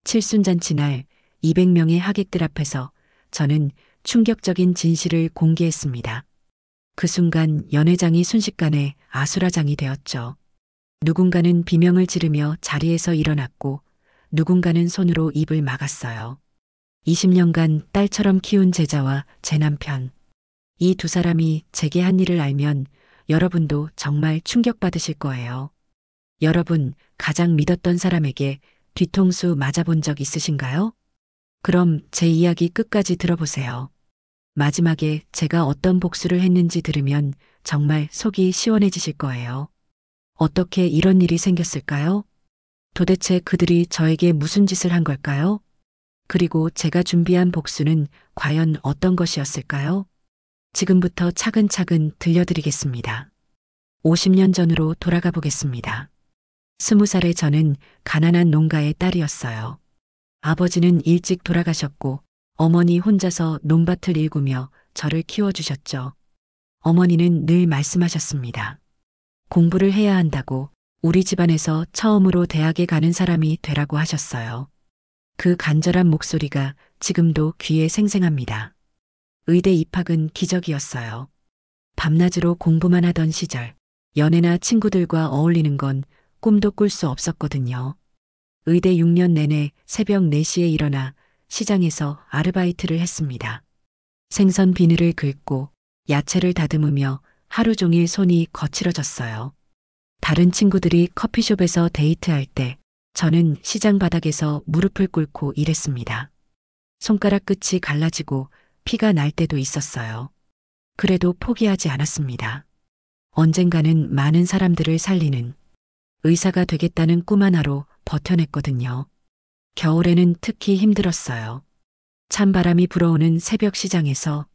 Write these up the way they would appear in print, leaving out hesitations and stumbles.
칠순잔치 날 200명의 하객들 앞에서 저는 충격적인 진실을 공개했습니다. 그 순간 연회장이 순식간에 아수라장이 되었죠. 누군가는 비명을 지르며 자리에서 일어났고 누군가는 손으로 입을 막았어요. 20년간 딸처럼 키운 제자와 제 남편. 이 두 사람이 제게 한 일을 알면 여러분도 정말 충격받으실 거예요. 여러분, 가장 믿었던 사람에게 뒤통수 맞아본 적 있으신가요? 그럼 제 이야기 끝까지 들어보세요. 마지막에 제가 어떤 복수를 했는지 들으면 정말 속이 시원해지실 거예요. 어떻게 이런 일이 생겼을까요? 도대체 그들이 저에게 무슨 짓을 한 걸까요? 그리고 제가 준비한 복수는 과연 어떤 것이었을까요? 지금부터 차근차근 들려드리겠습니다. 50년 전으로 돌아가 보겠습니다. 20살의 저는 가난한 농가의 딸이었어요. 아버지는 일찍 돌아가셨고 어머니 혼자서 논밭을 일구며 저를 키워주셨죠. 어머니는 늘 말씀하셨습니다. 공부를 해야 한다고, 우리 집안에서 처음으로 대학에 가는 사람이 되라고 하셨어요. 그 간절한 목소리가 지금도 귀에 생생합니다. 의대 입학은 기적이었어요. 밤낮으로 공부만 하던 시절, 연애나 친구들과 어울리는 건 꿈도 꿀 수 없었거든요. 의대 6년 내내 새벽 4시에 일어나 시장에서 아르바이트를 했습니다. 생선 비늘을 긁고 야채를 다듬으며 하루 종일 손이 거칠어졌어요. 다른 친구들이 커피숍에서 데이트할 때 저는 시장 바닥에서 무릎을 꿇고 일했습니다. 손가락 끝이 갈라지고 피가 날 때도 있었어요. 그래도 포기하지 않았습니다. 언젠가는 많은 사람들을 살리는 의사가 되겠다는 꿈 하나로 버텨냈거든요. 겨울에는 특히 힘들었어요. 찬바람이 불어오는 새벽 시장에서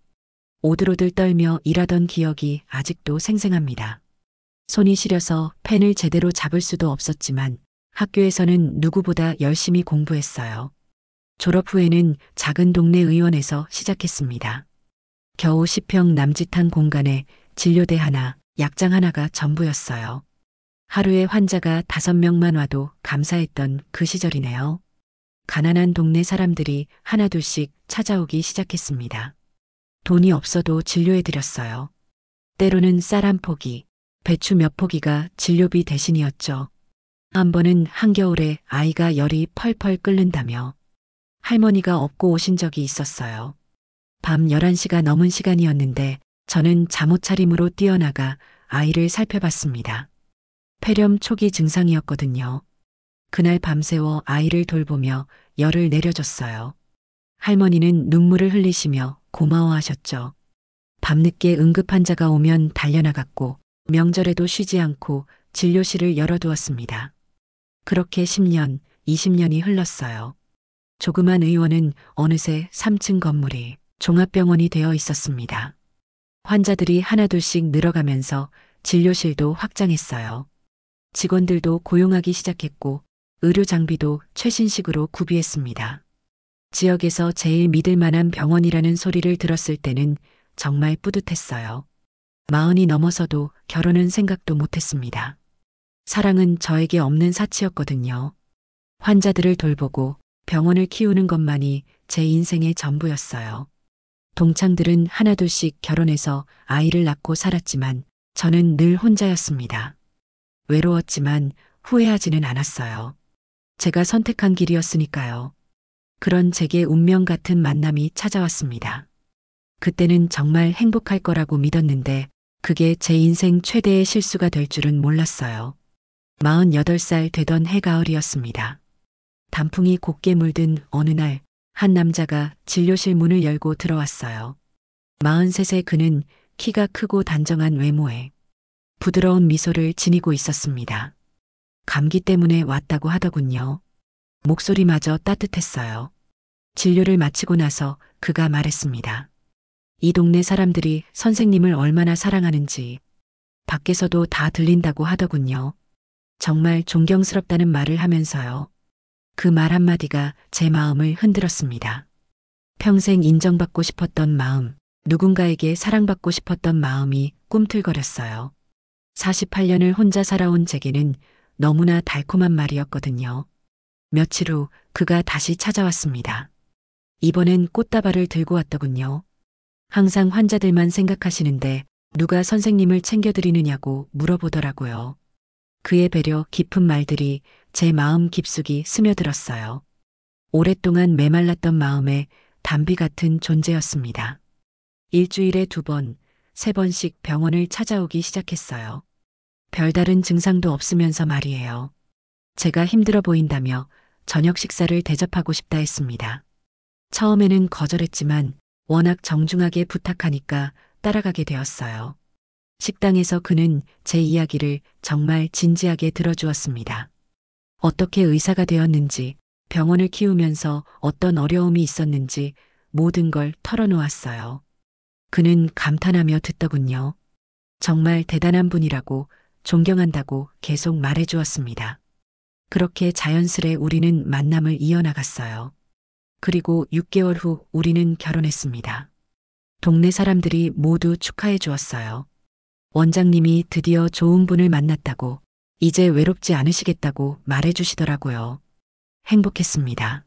오들오들 떨며 일하던 기억이 아직도 생생합니다. 손이 시려서 펜을 제대로 잡을 수도 없었지만 학교에서는 누구보다 열심히 공부했어요. 졸업 후에는 작은 동네 의원에서 시작했습니다. 겨우 10평 남짓한 공간에 진료대 하나, 약장 하나가 전부였어요. 하루에 환자가 5명만 와도 감사했던 그 시절이네요. 가난한 동네 사람들이 하나둘씩 찾아오기 시작했습니다. 돈이 없어도 진료해드렸어요. 때로는 쌀 한 포기, 배추 몇 포기가 진료비 대신이었죠. 한 번은 한겨울에 아이가 열이 펄펄 끓는다며 할머니가 업고 오신 적이 있었어요. 밤 11시가 넘은 시간이었는데 저는 잠옷 차림으로 뛰어나가 아이를 살펴봤습니다. 폐렴 초기 증상이었거든요. 그날 밤새워 아이를 돌보며 열을 내려줬어요. 할머니는 눈물을 흘리시며 고마워하셨죠. 밤늦게 응급 환자가 오면 달려나갔고 명절에도 쉬지 않고 진료실을 열어두었습니다. 그렇게 10년, 20년이 흘렀어요. 조그만 의원은 어느새 3층 건물이 종합병원이 되어 있었습니다. 환자들이 하나둘씩 늘어가면서 진료실도 확장했어요. 직원들도 고용하기 시작했고 의료 장비도 최신식으로 구비했습니다. 지역에서 제일 믿을 만한 병원이라는 소리를 들었을 때는 정말 뿌듯했어요. 40이 넘어서도 결혼은 생각도 못했습니다. 사랑은 저에게 없는 사치였거든요. 환자들을 돌보고 병원을 키우는 것만이 제 인생의 전부였어요. 동창들은 하나둘씩 결혼해서 아이를 낳고 살았지만 저는 늘 혼자였습니다. 외로웠지만 후회하지는 않았어요. 제가 선택한 길이었으니까요. 그런 제게 운명 같은 만남이 찾아왔습니다. 그때는 정말 행복할 거라고 믿었는데 그게 제 인생 최대의 실수가 될 줄은 몰랐어요. 48살 되던 해가을이었습니다. 단풍이 곱게 물든 어느 날 한 남자가 진료실 문을 열고 들어왔어요. 43세 그는 키가 크고 단정한 외모에 부드러운 미소를 지니고 있었습니다. 감기 때문에 왔다고 하더군요. 목소리마저 따뜻했어요. 진료를 마치고 나서 그가 말했습니다. 이 동네 사람들이 선생님을 얼마나 사랑하는지 밖에서도 다 들린다고 하더군요. 정말 존경스럽다는 말을 하면서요. 그 말 한마디가 제 마음을 흔들었습니다. 평생 인정받고 싶었던 마음, 누군가에게 사랑받고 싶었던 마음이 꿈틀거렸어요. 48년을 혼자 살아온 제게는 너무나 달콤한 말이었거든요. 며칠 후 그가 다시 찾아왔습니다. 이번엔 꽃다발을 들고 왔더군요. 항상 환자들만 생각하시는데 누가 선생님을 챙겨드리느냐고 물어보더라고요. 그의 배려 깊은 말들이 제 마음 깊숙이 스며들었어요. 오랫동안 메말랐던 마음에 담비 같은 존재였습니다. 일주일에 2번, 3번씩 병원을 찾아오기 시작했어요. 별다른 증상도 없으면서 말이에요. 제가 힘들어 보인다며 저녁 식사를 대접하고 싶다 했습니다. 처음에는 거절했지만 워낙 정중하게 부탁하니까 따라가게 되었어요. 식당에서 그는 제 이야기를 정말 진지하게 들어주었습니다. 어떻게 의사가 되었는지, 병원을 키우면서 어떤 어려움이 있었는지 모든 걸 털어놓았어요. 그는 감탄하며 듣더군요. 정말 대단한 분이라고 존경한다고 계속 말해주었습니다. 그렇게 자연스레 우리는 만남을 이어나갔어요. 그리고 6개월 후 우리는 결혼했습니다. 동네 사람들이 모두 축하해 주었어요. 원장님이 드디어 좋은 분을 만났다고, 이제 외롭지 않으시겠다고 말해 주시더라고요. 행복했습니다.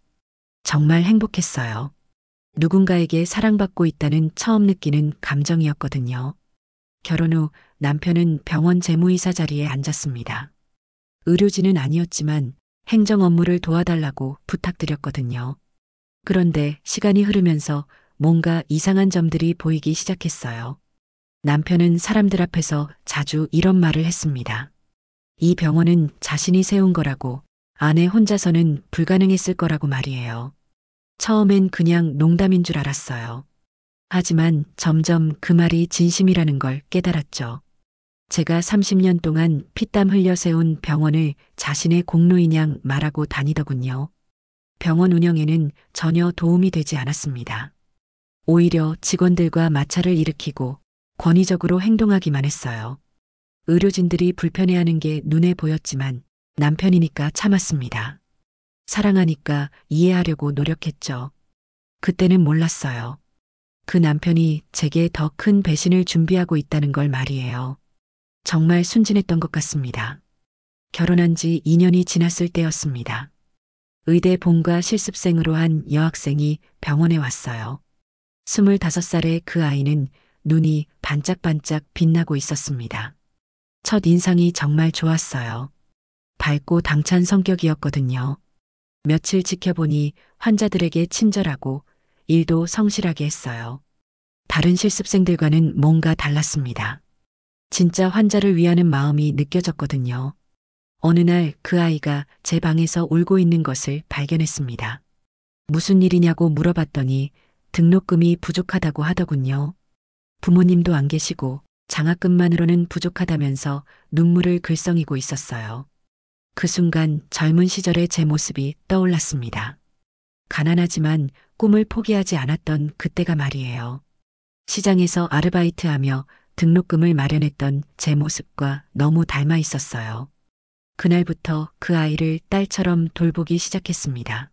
정말 행복했어요. 누군가에게 사랑받고 있다는 처음 느끼는 감정이었거든요. 결혼 후 남편은 병원 재무이사 자리에 앉았습니다. 의료진은 아니었지만 행정 업무를 도와달라고 부탁드렸거든요. 그런데 시간이 흐르면서 뭔가 이상한 점들이 보이기 시작했어요. 남편은 사람들 앞에서 자주 이런 말을 했습니다. 이 병원은 자신이 세운 거라고, 아내 혼자서는 불가능했을 거라고 말이에요. 처음엔 그냥 농담인 줄 알았어요. 하지만 점점 그 말이 진심이라는 걸 깨달았죠. 제가 30년 동안 피땀 흘려 세운 병원을 자신의 공로인 양 말하고 다니더군요. 병원 운영에는 전혀 도움이 되지 않았습니다. 오히려 직원들과 마찰을 일으키고 권위적으로 행동하기만 했어요. 의료진들이 불편해하는 게 눈에 보였지만 남편이니까 참았습니다. 사랑하니까 이해하려고 노력했죠. 그때는 몰랐어요. 그 남편이 제게 더 큰 배신을 준비하고 있다는 걸 말이에요. 정말 순진했던 것 같습니다. 결혼한 지 2년이 지났을 때였습니다. 의대 본과 실습생으로 한 여학생이 병원에 왔어요. 25살의 그 아이는 눈이 반짝반짝 빛나고 있었습니다. 첫 인상이 정말 좋았어요. 밝고 당찬 성격이었거든요. 며칠 지켜보니 환자들에게 친절하고 일도 성실하게 했어요. 다른 실습생들과는 뭔가 달랐습니다. 진짜 환자를 위하는 마음이 느껴졌거든요. 어느 날 그 아이가 제 방에서 울고 있는 것을 발견했습니다. 무슨 일이냐고 물어봤더니 등록금이 부족하다고 하더군요. 부모님도 안 계시고 장학금만으로는 부족하다면서 눈물을 글썽이고 있었어요. 그 순간 젊은 시절의 제 모습이 떠올랐습니다. 가난하지만 꿈을 포기하지 않았던 그때가 말이에요. 시장에서 아르바이트하며 등록금을 마련했던 제 모습과 너무 닮아 있었어요. 그날부터 그 아이를 딸처럼 돌보기 시작했습니다.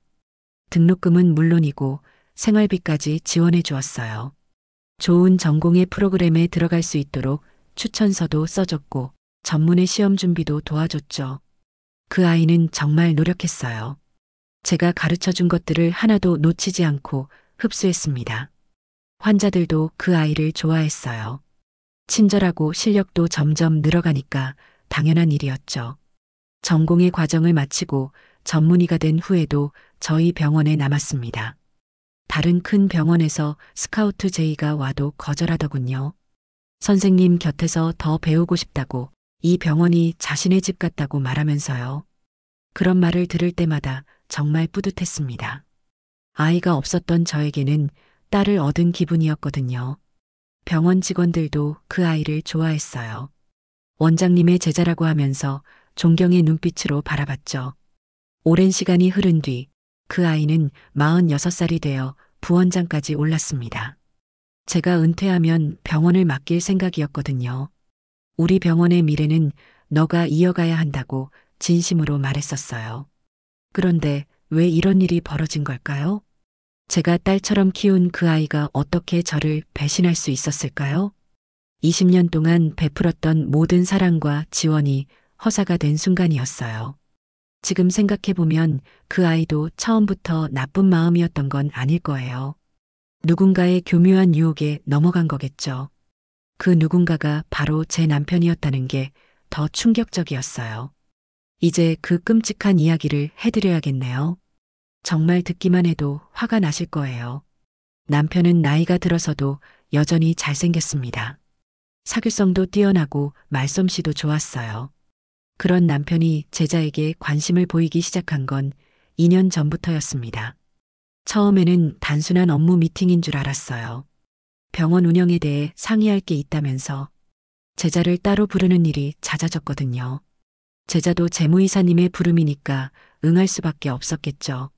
등록금은 물론이고 생활비까지 지원해 주었어요. 좋은 전공의 프로그램에 들어갈 수 있도록 추천서도 써줬고 전문의 시험 준비도 도와줬죠. 그 아이는 정말 노력했어요. 제가 가르쳐 준 것들을 하나도 놓치지 않고 흡수했습니다. 환자들도 그 아이를 좋아했어요. 친절하고 실력도 점점 늘어가니까 당연한 일이었죠. 전공의 과정을 마치고 전문의가 된 후에도 저희 병원에 남았습니다. 다른 큰 병원에서 스카우트 제의가 와도 거절하더군요. 선생님 곁에서 더 배우고 싶다고, 이 병원이 자신의 집 같다고 말하면서요. 그런 말을 들을 때마다 정말 뿌듯했습니다. 아이가 없었던 저에게는 딸을 얻은 기분이었거든요. 병원 직원들도 그 아이를 좋아했어요. 원장님의 제자라고 하면서 존경의 눈빛으로 바라봤죠. 오랜 시간이 흐른 뒤 그 아이는 46살이 되어 부원장까지 올랐습니다. 제가 은퇴하면 병원을 맡길 생각이었거든요. 우리 병원의 미래는 너가 이어가야 한다고 진심으로 말했었어요. 그런데 왜 이런 일이 벌어진 걸까요? 제가 딸처럼 키운 그 아이가 어떻게 저를 배신할 수 있었을까요? 20년 동안 베풀었던 모든 사랑과 지원이 허사가 된 순간이었어요. 지금 생각해보면 그 아이도 처음부터 나쁜 마음이었던 건 아닐 거예요. 누군가의 교묘한 유혹에 넘어간 거겠죠. 그 누군가가 바로 제 남편이었다는 게 더 충격적이었어요. 이제 그 끔찍한 이야기를 해드려야겠네요. 정말 듣기만 해도 화가 나실 거예요. 남편은 나이가 들어서도 여전히 잘생겼습니다. 사교성도 뛰어나고 말솜씨도 좋았어요. 그런 남편이 제자에게 관심을 보이기 시작한 건 2년 전부터였습니다. 처음에는 단순한 업무 미팅인 줄 알았어요. 병원 운영에 대해 상의할 게 있다면서 제자를 따로 부르는 일이 잦아졌거든요. 제자도 재무이사님의 부름이니까 응할 수밖에 없었겠죠.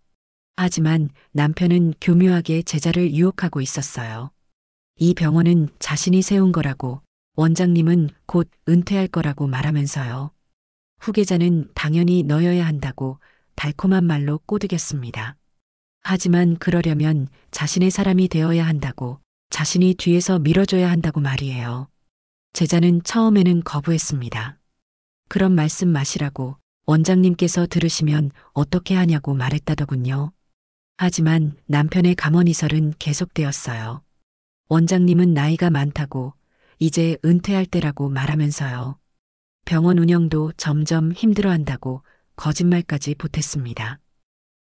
하지만 남편은 교묘하게 제자를 유혹하고 있었어요. 이 병원은 자신이 세운 거라고, 원장님은 곧 은퇴할 거라고 말하면서요. 후계자는 당연히 너여야 한다고 달콤한 말로 꼬드겼습니다. 하지만 그러려면 자신의 사람이 되어야 한다고, 자신이 뒤에서 밀어줘야 한다고 말이에요. 제자는 처음에는 거부했습니다. 그런 말씀 마시라고 원장님께서 들으시면 어떻게 하냐고 말했다더군요. 하지만 남편의 감언이설은 계속되었어요. 원장님은 나이가 많다고 이제 은퇴할 때라고 말하면서요. 병원 운영도 점점 힘들어한다고 거짓말까지 보탰습니다.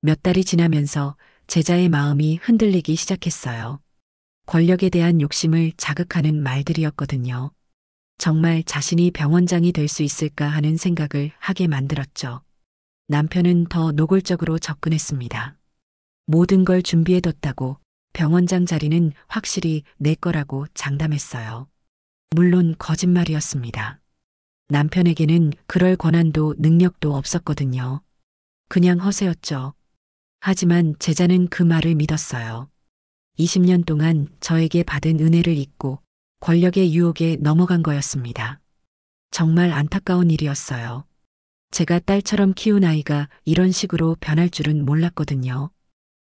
몇 달이 지나면서 제자의 마음이 흔들리기 시작했어요. 권력에 대한 욕심을 자극하는 말들이었거든요. 정말 자신이 병원장이 될 수 있을까 하는 생각을 하게 만들었죠. 남편은 더 노골적으로 접근했습니다. 모든 걸 준비해뒀다고 병원장 자리는 확실히 내 거라고 장담했어요. 물론 거짓말이었습니다. 남편에게는 그럴 권한도 능력도 없었거든요. 그냥 허세였죠. 하지만 제자는 그 말을 믿었어요. 20년 동안 저에게 받은 은혜를 잊고 권력의 유혹에 넘어간 거였습니다. 정말 안타까운 일이었어요. 제가 딸처럼 키운 아이가 이런 식으로 변할 줄은 몰랐거든요.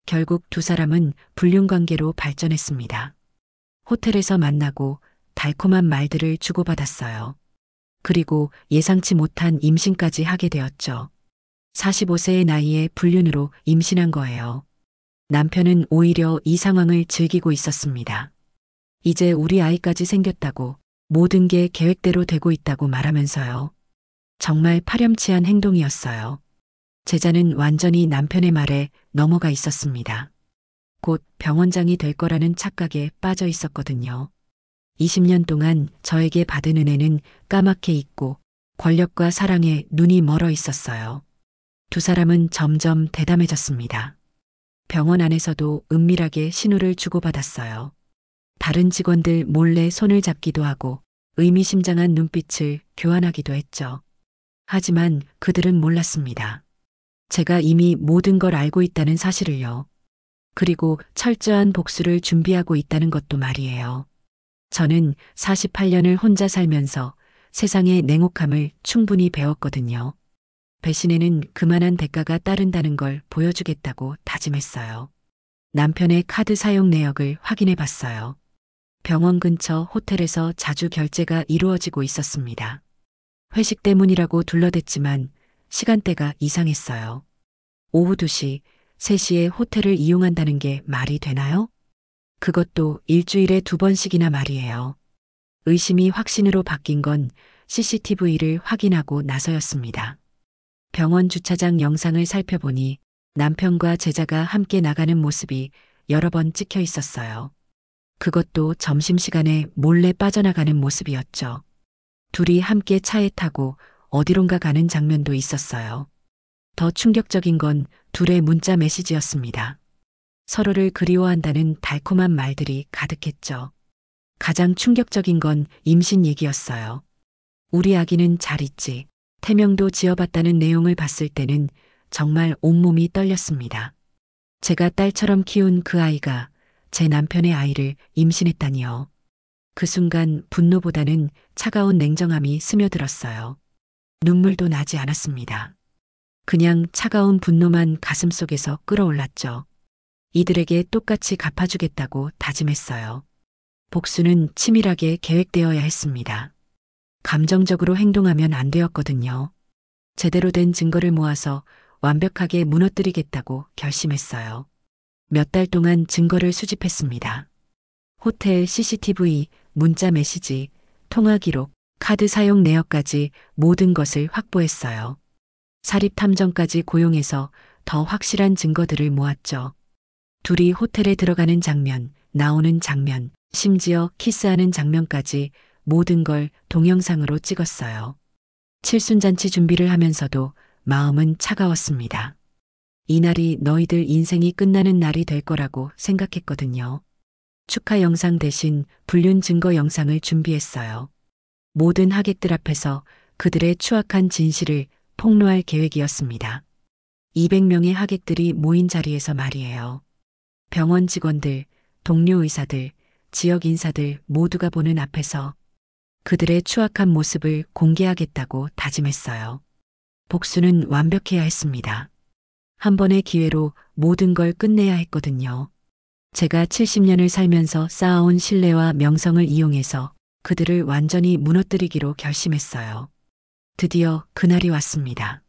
결국 두 사람은 불륜 관계로 발전했습니다. 호텔에서 만나고 달콤한 말들을 주고받았어요. 그리고 예상치 못한 임신까지 하게 되었죠. 45세의 나이에 불륜으로 임신한 거예요. 남편은 오히려 이 상황을 즐기고 있었습니다. 이제 우리 아이까지 생겼다고, 모든 게 계획대로 되고 있다고 말하면서요. 정말 파렴치한 행동이었어요. 제자는 완전히 남편의 말에 넘어가 있었습니다. 곧 병원장이 될 거라는 착각에 빠져 있었거든요. 20년 동안 저에게 받은 은혜는 까맣게 잊고 권력과 사랑에 눈이 멀어 있었어요. 두 사람은 점점 대담해졌습니다. 병원 안에서도 은밀하게 신호를 주고받았어요. 다른 직원들 몰래 손을 잡기도 하고 의미심장한 눈빛을 교환하기도 했죠. 하지만 그들은 몰랐습니다. 제가 이미 모든 걸 알고 있다는 사실을요. 그리고 철저한 복수를 준비하고 있다는 것도 말이에요. 저는 48년을 혼자 살면서 세상의 냉혹함을 충분히 배웠거든요. 배신에는 그만한 대가가 따른다는 걸 보여주겠다고 다짐했어요. 남편의 카드 사용 내역을 확인해 봤어요. 병원 근처 호텔에서 자주 결제가 이루어지고 있었습니다. 회식 때문이라고 둘러댔지만 시간대가 이상했어요. 오후 2시, 3시에 호텔을 이용한다는 게 말이 되나요? 그것도 일주일에 2번씩이나 말이에요. 의심이 확신으로 바뀐 건 CCTV를 확인하고 나서였습니다. 병원 주차장 영상을 살펴보니 남편과 제자가 함께 나가는 모습이 여러 번 찍혀 있었어요. 그것도 점심시간에 몰래 빠져나가는 모습이었죠. 둘이 함께 차에 타고 어디론가 가는 장면도 있었어요. 더 충격적인 건 둘의 문자 메시지였습니다. 서로를 그리워한다는 달콤한 말들이 가득했죠. 가장 충격적인 건 임신 얘기였어요. 우리 아기는 잘 있지. 태명도 지어봤다는 내용을 봤을 때는 정말 온몸이 떨렸습니다. 제가 딸처럼 키운 그 아이가 제 남편의 아이를 임신했다니요. 그 순간 분노보다는 차가운 냉정함이 스며들었어요. 눈물도 나지 않았습니다. 그냥 차가운 분노만 가슴속에서 끌어올랐죠. 이들에게 똑같이 갚아주겠다고 다짐했어요. 복수는 치밀하게 계획되어야 했습니다. 감정적으로 행동하면 안 되었거든요. 제대로 된 증거를 모아서 완벽하게 무너뜨리겠다고 결심했어요. 몇 달 동안 증거를 수집했습니다. 호텔 CCTV, 문자 메시지, 통화 기록, 카드 사용 내역까지 모든 것을 확보했어요. 사립 탐정까지 고용해서 더 확실한 증거들을 모았죠. 둘이 호텔에 들어가는 장면, 나오는 장면, 심지어 키스하는 장면까지 모든 걸 동영상으로 찍었어요. 칠순잔치 준비를 하면서도 마음은 차가웠습니다. 이날이 너희들 인생이 끝나는 날이 될 거라고 생각했거든요. 축하 영상 대신 불륜 증거 영상을 준비했어요. 모든 하객들 앞에서 그들의 추악한 진실을 폭로할 계획이었습니다. 200명의 하객들이 모인 자리에서 말이에요. 병원 직원들, 동료 의사들, 지역 인사들 모두가 보는 앞에서 그들의 추악한 모습을 공개하겠다고 다짐했어요. 복수는 완벽해야 했습니다. 한 번의 기회로 모든 걸 끝내야 했거든요. 제가 70년을 살면서 쌓아온 신뢰와 명성을 이용해서 그들을 완전히 무너뜨리기로 결심했어요. 드디어 그날이 왔습니다.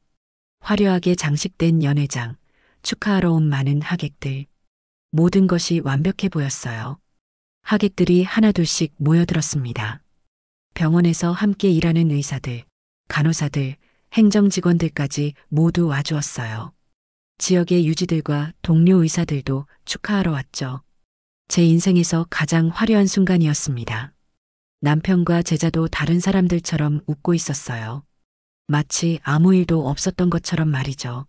화려하게 장식된 연회장, 축하하러 온 많은 하객들. 모든 것이 완벽해 보였어요. 하객들이 하나둘씩 모여들었습니다. 병원에서 함께 일하는 의사들, 간호사들, 행정직원들까지 모두 와주었어요. 지역의 유지들과 동료 의사들도 축하하러 왔죠. 제 인생에서 가장 화려한 순간이었습니다. 남편과 제자도 다른 사람들처럼 웃고 있었어요. 마치 아무 일도 없었던 것처럼 말이죠.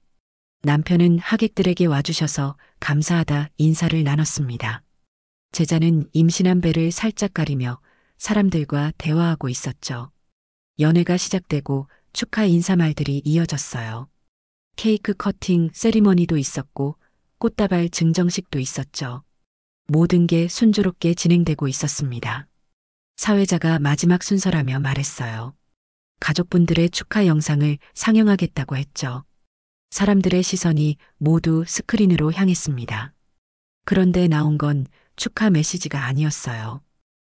남편은 하객들에게 와주셔서 감사하다 인사를 나눴습니다. 제자는 임신한 배를 살짝 가리며 사람들과 대화하고 있었죠. 연회가 시작되고 축하 인사말들이 이어졌어요. 케이크 커팅 세리머니도 있었고 꽃다발 증정식도 있었죠. 모든 게 순조롭게 진행되고 있었습니다. 사회자가 마지막 순서라며 말했어요. 가족분들의 축하 영상을 상영하겠다고 했죠. 사람들의 시선이 모두 스크린으로 향했습니다. 그런데 나온 건 축하 메시지가 아니었어요.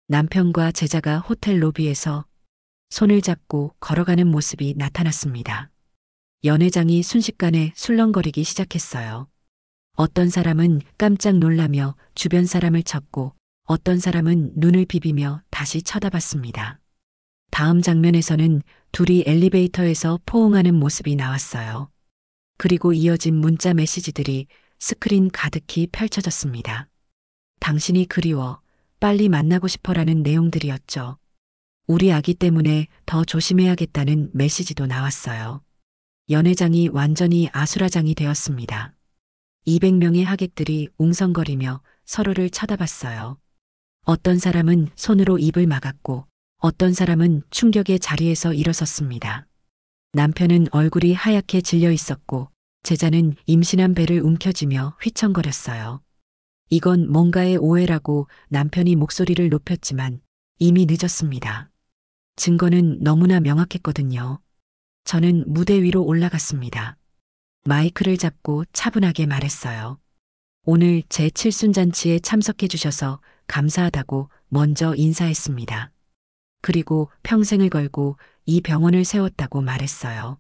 남편과 제자가 호텔 로비에서 손을 잡고 걸어가는 모습이 나타났습니다. 연회장이 순식간에 술렁거리기 시작했어요. 어떤 사람은 깜짝 놀라며 주변 사람을 쳤고 어떤 사람은 눈을 비비며 다시 쳐다봤습니다. 다음 장면에서는 둘이 엘리베이터에서 포옹하는 모습이 나왔어요. 그리고 이어진 문자 메시지들이 스크린 가득히 펼쳐졌습니다. 당신이 그리워, 빨리 만나고 싶어라는 내용들이었죠. 우리 아기 때문에 더 조심해야겠다는 메시지도 나왔어요. 연회장이 완전히 아수라장이 되었습니다. 200명의 하객들이 웅성거리며 서로를 쳐다봤어요. 어떤 사람은 손으로 입을 막았고 어떤 사람은 충격의 자리에서 일어섰습니다. 남편은 얼굴이 하얗게 질려 있었고 제자는 임신한 배를 움켜쥐며 휘청거렸어요. 이건 뭔가의 오해라고 남편이 목소리를 높였지만 이미 늦었습니다. 증거는 너무나 명확했거든요. 저는 무대 위로 올라갔습니다. 마이크를 잡고 차분하게 말했어요. 오늘 제 칠순잔치에 참석해 주셔서 감사하다고 먼저 인사했습니다. 그리고 평생을 걸고 이 병원을 세웠다고 말했어요.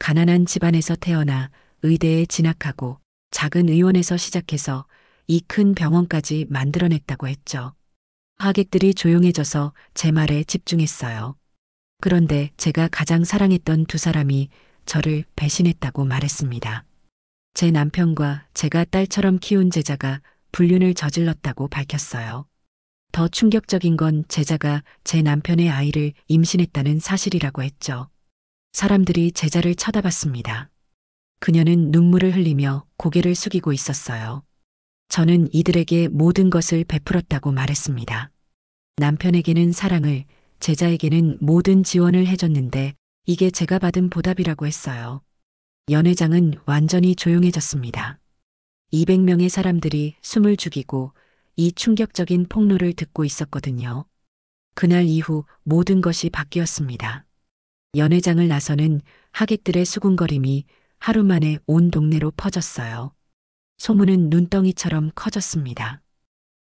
가난한 집안에서 태어나 의대에 진학하고 작은 의원에서 시작해서 이 큰 병원까지 만들어냈다고 했죠. 하객들이 조용해져서 제 말에 집중했어요. 그런데 제가 가장 사랑했던 두 사람이 저를 배신했다고 말했습니다. 제 남편과 제가 딸처럼 키운 제자가 불륜을 저질렀다고 밝혔어요. 더 충격적인 건 제자가 제 남편의 아이를 임신했다는 사실이라고 했죠. 사람들이 제자를 쳐다봤습니다. 그녀는 눈물을 흘리며 고개를 숙이고 있었어요. 저는 이들에게 모든 것을 베풀었다고 말했습니다. 남편에게는 사랑을, 제자에게는 모든 지원을 해줬는데 이게 제가 받은 보답이라고 했어요. 연회장은 완전히 조용해졌습니다. 200명의 사람들이 숨을 죽이고 이 충격적인 폭로를 듣고 있었거든요. 그날 이후 모든 것이 바뀌었습니다. 연회장을 나서는 하객들의 수군거림이 하루 만에 온 동네로 퍼졌어요. 소문은 눈덩이처럼 커졌습니다.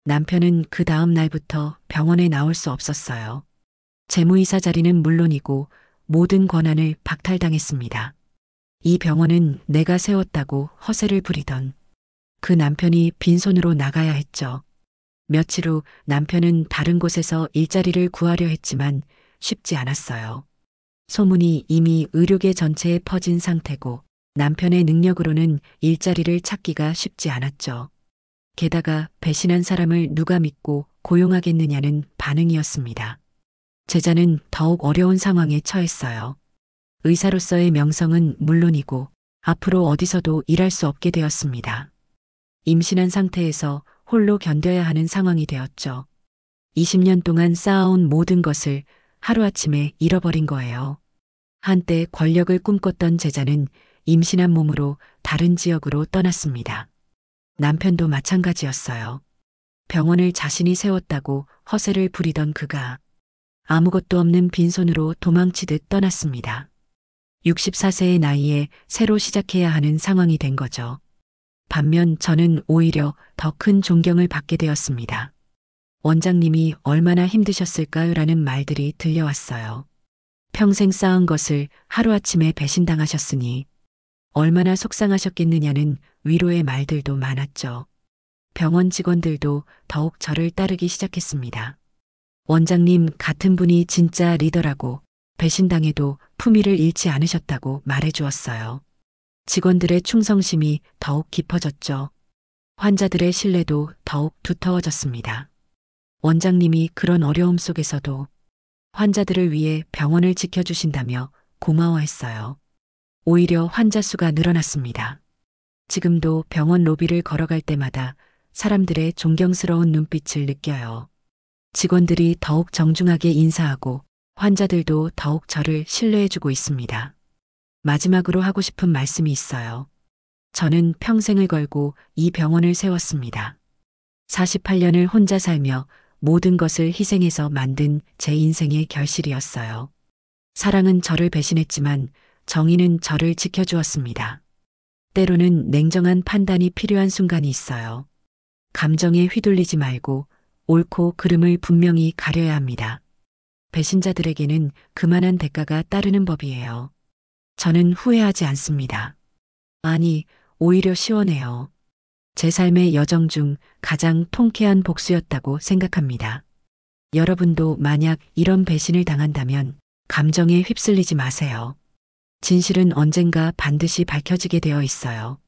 남편은 그 다음 날부터 병원에 나올 수 없었어요. 재무이사 자리는 물론이고 모든 권한을 박탈당했습니다. 이 병원은 내가 세웠다고 허세를 부리던 그 남편이 빈손으로 나가야 했죠. 며칠 후 남편은 다른 곳에서 일자리를 구하려 했지만 쉽지 않았어요. 소문이 이미 의료계 전체에 퍼진 상태고 남편의 능력으로는 일자리를 찾기가 쉽지 않았죠. 게다가 배신한 사람을 누가 믿고 고용하겠느냐는 반응이었습니다. 제자는 더욱 어려운 상황에 처했어요. 의사로서의 명성은 물론이고 앞으로 어디서도 일할 수 없게 되었습니다. 임신한 상태에서 홀로 견뎌야 하는 상황이 되었죠. 20년 동안 쌓아온 모든 것을 하루아침에 잃어버린 거예요. 한때 권력을 꿈꿨던 제자는 임신한 몸으로 다른 지역으로 떠났습니다. 남편도 마찬가지였어요. 병원을 자신이 세웠다고 허세를 부리던 그가 아무것도 없는 빈손으로 도망치듯 떠났습니다. 64세의 나이에 새로 시작해야 하는 상황이 된 거죠. 반면 저는 오히려 더 큰 존경을 받게 되었습니다. 원장님이 얼마나 힘드셨을까요? 라는 말들이 들려왔어요. 평생 쌓은 것을 하루아침에 배신당하셨으니 얼마나 속상하셨겠느냐는 위로의 말들도 많았죠. 병원 직원들도 더욱 저를 따르기 시작했습니다. 원장님 같은 분이 진짜 리더라고 배신당해도 품위를 잃지 않으셨다고 말해주었어요. 직원들의 충성심이 더욱 깊어졌죠. 환자들의 신뢰도 더욱 두터워졌습니다. 원장님이 그런 어려움 속에서도 환자들을 위해 병원을 지켜주신다며 고마워했어요. 오히려 환자 수가 늘어났습니다. 지금도 병원 로비를 걸어갈 때마다 사람들의 존경스러운 눈빛을 느껴요. 직원들이 더욱 정중하게 인사하고 환자들도 더욱 저를 신뢰해주고 있습니다. 마지막으로 하고 싶은 말씀이 있어요. 저는 평생을 걸고 이 병원을 세웠습니다. 48년을 혼자 살며 모든 것을 희생해서 만든 제 인생의 결실이었어요. 사랑은 저를 배신했지만 정의는 저를 지켜주었습니다. 때로는 냉정한 판단이 필요한 순간이 있어요. 감정에 휘둘리지 말고 옳고 그름을 분명히 가려야 합니다. 배신자들에게는 그만한 대가가 따르는 법이에요. 저는 후회하지 않습니다. 아니, 오히려 시원해요. 제 삶의 여정 중 가장 통쾌한 복수였다고 생각합니다. 여러분도 만약 이런 배신을 당한다면 감정에 휩쓸리지 마세요. 진실은 언젠가 반드시 밝혀지게 되어 있어요.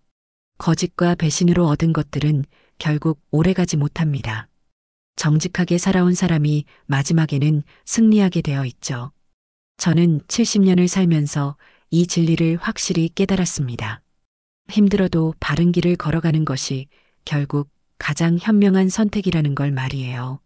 거짓과 배신으로 얻은 것들은 결국 오래가지 못합니다. 정직하게 살아온 사람이 마지막에는 승리하게 되어 있죠. 저는 70년을 살면서 이 진리를 확실히 깨달았습니다. 힘들어도 바른 길을 걸어가는 것이 결국 가장 현명한 선택이라는 걸 말이에요.